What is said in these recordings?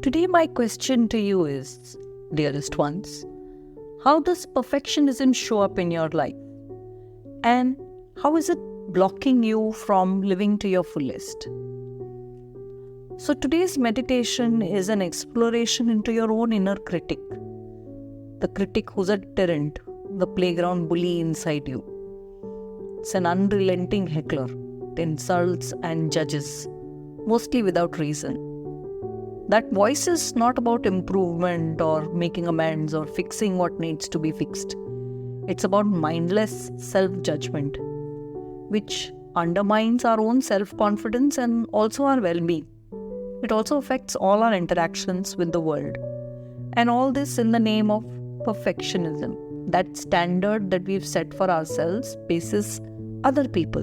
Today, my question to you is, dearest ones, how does perfectionism show up in your life? And how is it blocking you from living to your fullest? So, today's meditation is an exploration into your own inner critic, the critic who's a tyrant, the playground bully inside you. It's an unrelenting heckler, it insults and judges, mostly without reason. That voice is not about improvement or making amends or fixing what needs to be fixed. It's about mindless self-judgment, which undermines our own self-confidence and also our well-being. It also affects all our interactions with the world. And all this in the name of perfectionism, that standard that we've set for ourselves basis other people.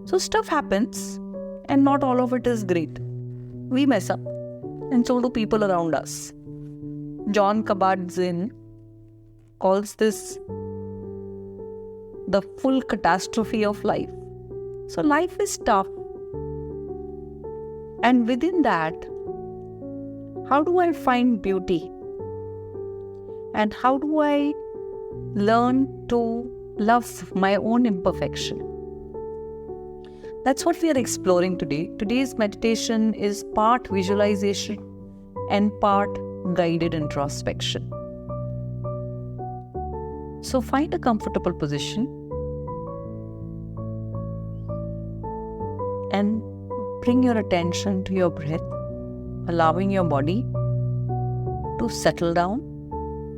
So stuff happens, and not all of it is great. We mess up, and so do people around us. John Kabat-Zinn calls this the full catastrophe of life. So life is tough. And within that, how do I find beauty? And how do I learn to love my own imperfection? That's what we are exploring today. Today's meditation is part visualization and part guided introspection. So find a comfortable position and bring your attention to your breath, allowing your body to settle down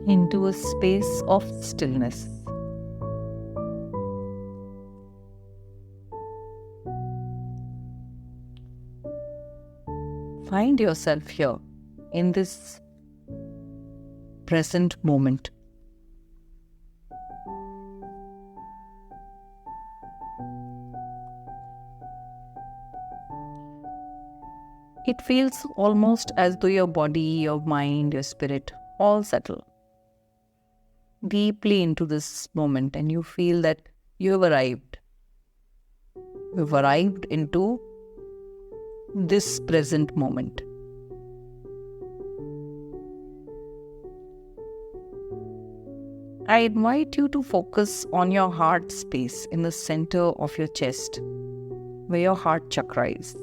into a space of stillness. Find yourself here in this present moment. It feels almost as though your body, your mind, your spirit all settle deeply into this moment, and you feel that you have arrived. You've arrived into this present moment. I invite you to focus on your heart space in the center of your chest, where your heart chakra is.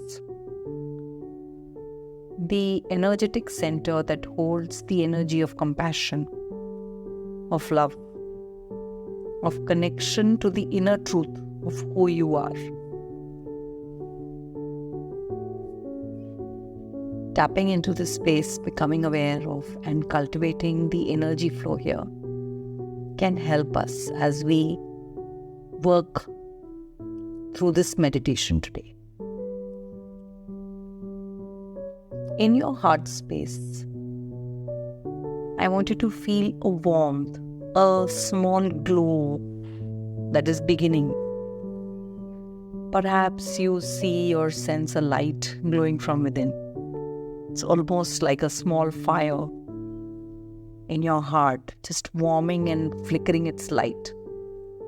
The energetic center that holds the energy of compassion, of love, of connection to the inner truth of who you are. Tapping into this space, becoming aware of and cultivating the energy flow here can help us as we work through this meditation today. In your heart space, I want you to feel a warmth, a small glow that is beginning. Perhaps you see or sense a light glowing from within. It's almost like a small fire in your heart, just warming and flickering its light,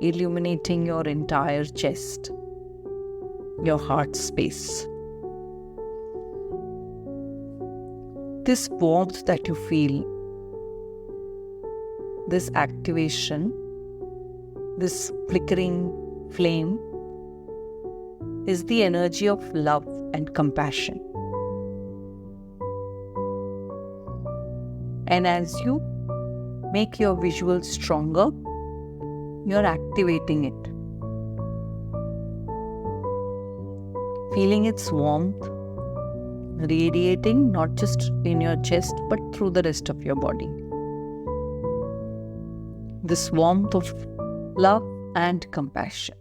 illuminating your entire chest, your heart space. This warmth that you feel, this activation, this flickering flame is the energy of love and compassion. And as you make your visual stronger, you're activating it. Feeling its warmth radiating not just in your chest but through the rest of your body. This warmth of love and compassion.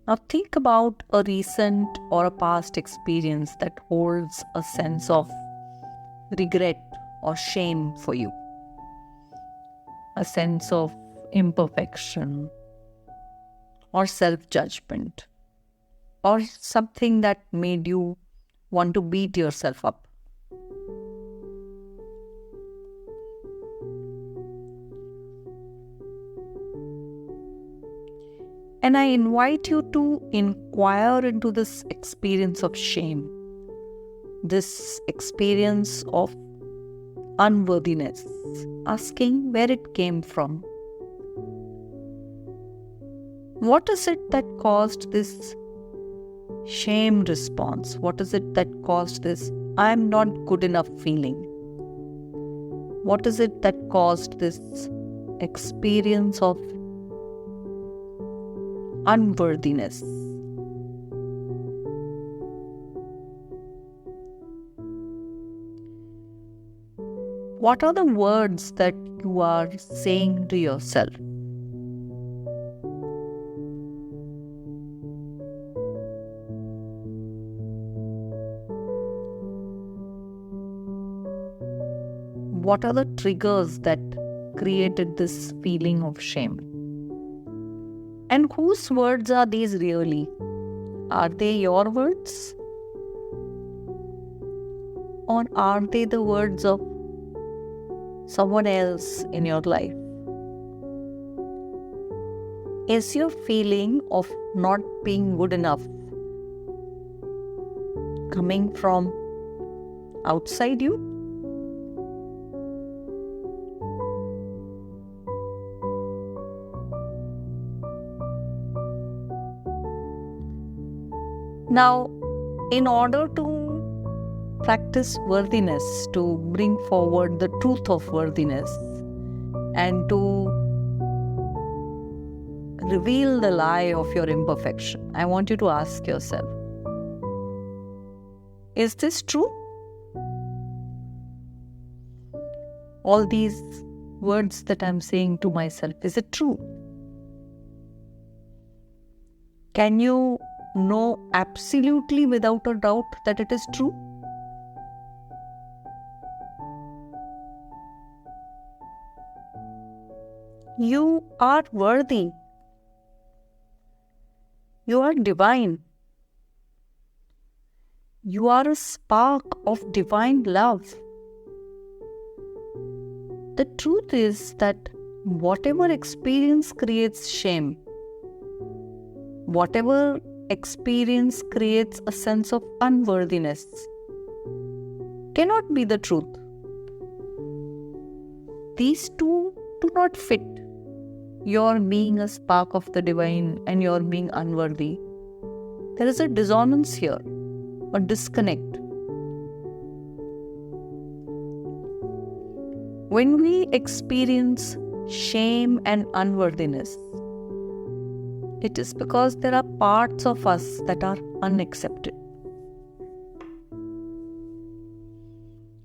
Now think about a recent or a past experience that holds a sense of regret or shame for you, a sense of imperfection or self-judgment, or something that made you want to beat yourself up. And I invite you to inquire into this experience of shame, this experience of unworthiness, asking where it came from. What is it that caused this shame response? What is it that caused this I'm not good enough feeling? What is it that caused this experience of unworthiness? What are the words that you are saying to yourself? What are the triggers that created this feeling of shame? And whose words are these really? Are they your words? Or are they the words of someone else in your life? Is your feeling of not being good enough coming from outside you? Now, in order to practice worthiness, to bring forward the truth of worthiness, and to reveal the lie of your imperfection, I want you to ask yourself, is this true? All these words that I'm saying to myself, is it true? Can you know absolutely without a doubt that it is true? You are worthy. You are divine. You are a spark of divine love. The truth is that whatever experience creates shame, whatever experience creates a sense of unworthiness, cannot be the truth. These two do not fit. Your being a spark of the divine and your being unworthy. There is a dissonance here, a disconnect. When we experience shame and unworthiness, it is because there are parts of us that are unaccepted.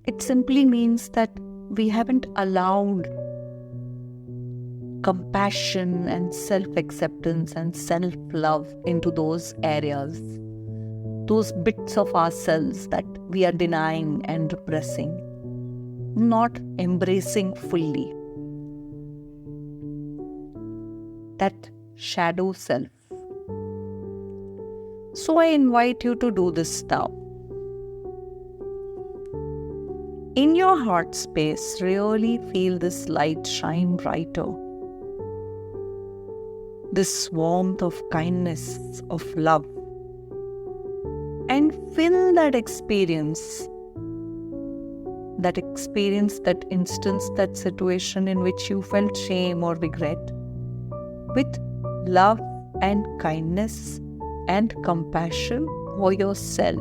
It simply means that we haven't allowed compassion and self-acceptance and self-love into those areas, those bits of ourselves that we are denying and repressing, not embracing fully. That shadow self. So I invite you to do this now. In your heart space, really feel this light shine brighter. This warmth of kindness, of love. And fill that experience, that instance, that situation in which you felt shame or regret, with love and kindness and compassion for yourself.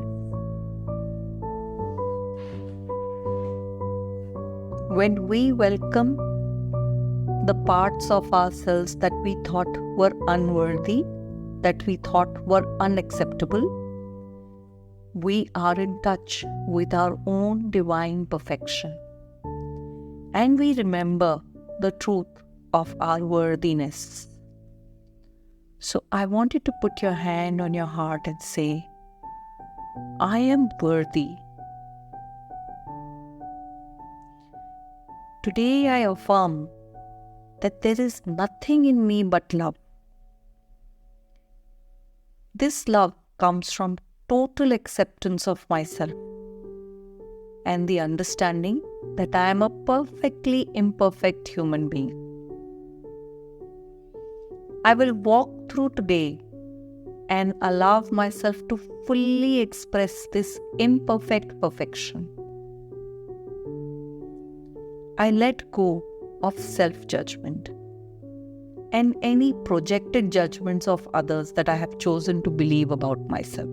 When we welcome the parts of ourselves that we thought were unworthy, that we thought were unacceptable, we are in touch with our own divine perfection. And we remember the truth of our worthiness. So I want you to put your hand on your heart and say, I am worthy. Today I affirm that there is nothing in me but love. This love comes from total acceptance of myself and the understanding that I am a perfectly imperfect human being. I will walk through today and allow myself to fully express this imperfect perfection. I let go of self-judgment and any projected judgments of others that I have chosen to believe about myself.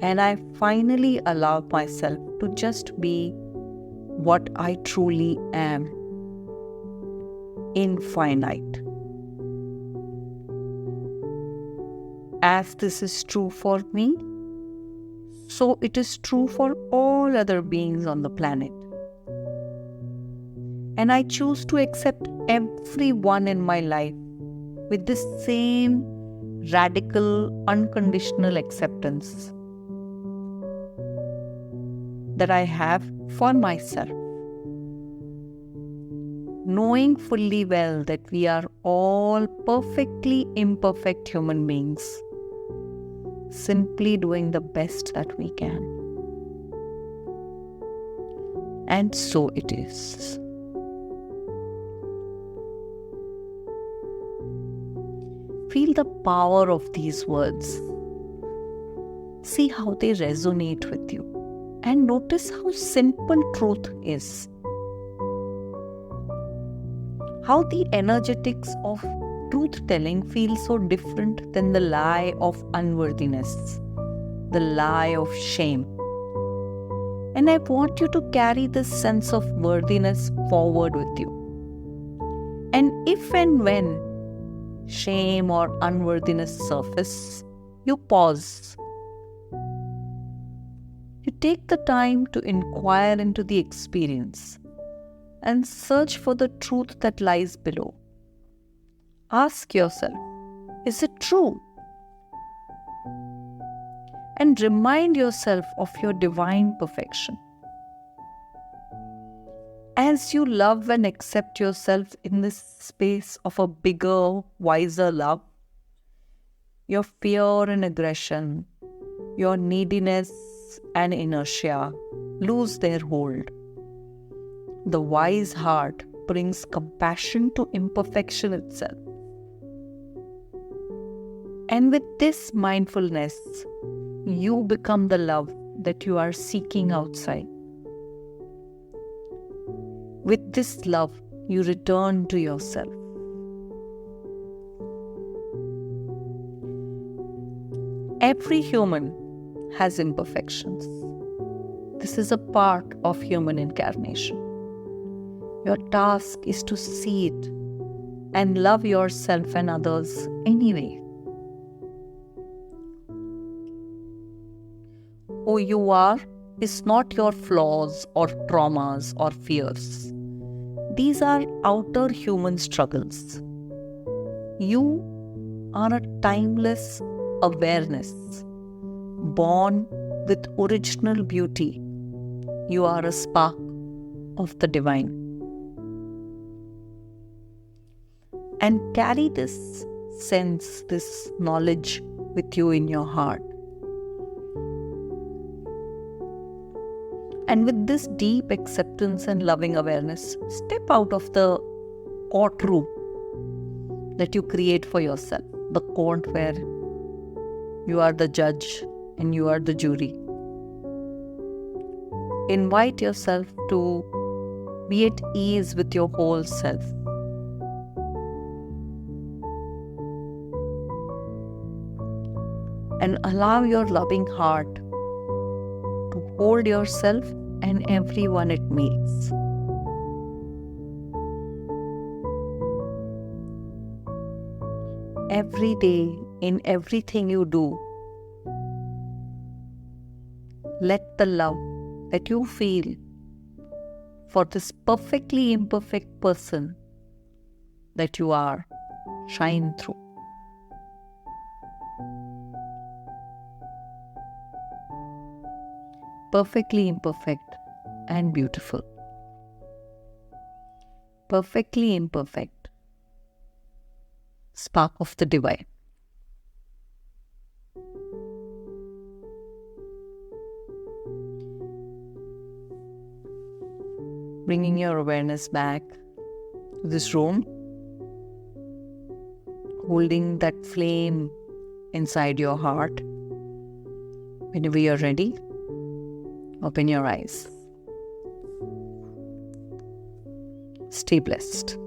And I finally allow myself to just be what I truly am, infinite. As this is true for me, so it is true for all other beings on the planet. And I choose to accept everyone in my life with this same radical, unconditional acceptance that I have for myself. Knowing fully well that we are all perfectly imperfect human beings, simply doing the best that we can. And so it is. Feel the power of these words. See how they resonate with you. And notice how simple truth is. How the energetics of truth-telling feels so different than the lie of unworthiness, the lie of shame. And I want you to carry this sense of worthiness forward with you. And if and when shame or unworthiness surface, you pause. You take the time to inquire into the experience and search for the truth that lies below. Ask yourself, is it true? And remind yourself of your divine perfection. As you love and accept yourself in this space of a bigger, wiser love, your fear and aggression, your neediness and inertia lose their hold. The wise heart brings compassion to imperfection itself. And with this mindfulness, you become the love that you are seeking outside. With this love, you return to yourself. Every human has imperfections. This is a part of human incarnation. Your task is to see it and love yourself and others anyway. Who you are is not your flaws or traumas or fears. These are outer human struggles. You are a timeless awareness, born with original beauty. You are a spark of the divine. And carry this sense, this knowledge with you in your heart. And with this deep acceptance and loving awareness, step out of the courtroom that you create for yourself, the court where you are the judge and you are the jury. Invite yourself to be at ease with your whole self. And allow your loving heart to hold yourself and everyone it meets. Every day, in everything you do, let the love that you feel for this perfectly imperfect person that you are shine through. Perfectly imperfect and beautiful. Perfectly imperfect. Spark of the divine. Bringing your awareness back to this room. holding that flame inside your heart. Whenever you're ready, open your eyes. Stay blessed.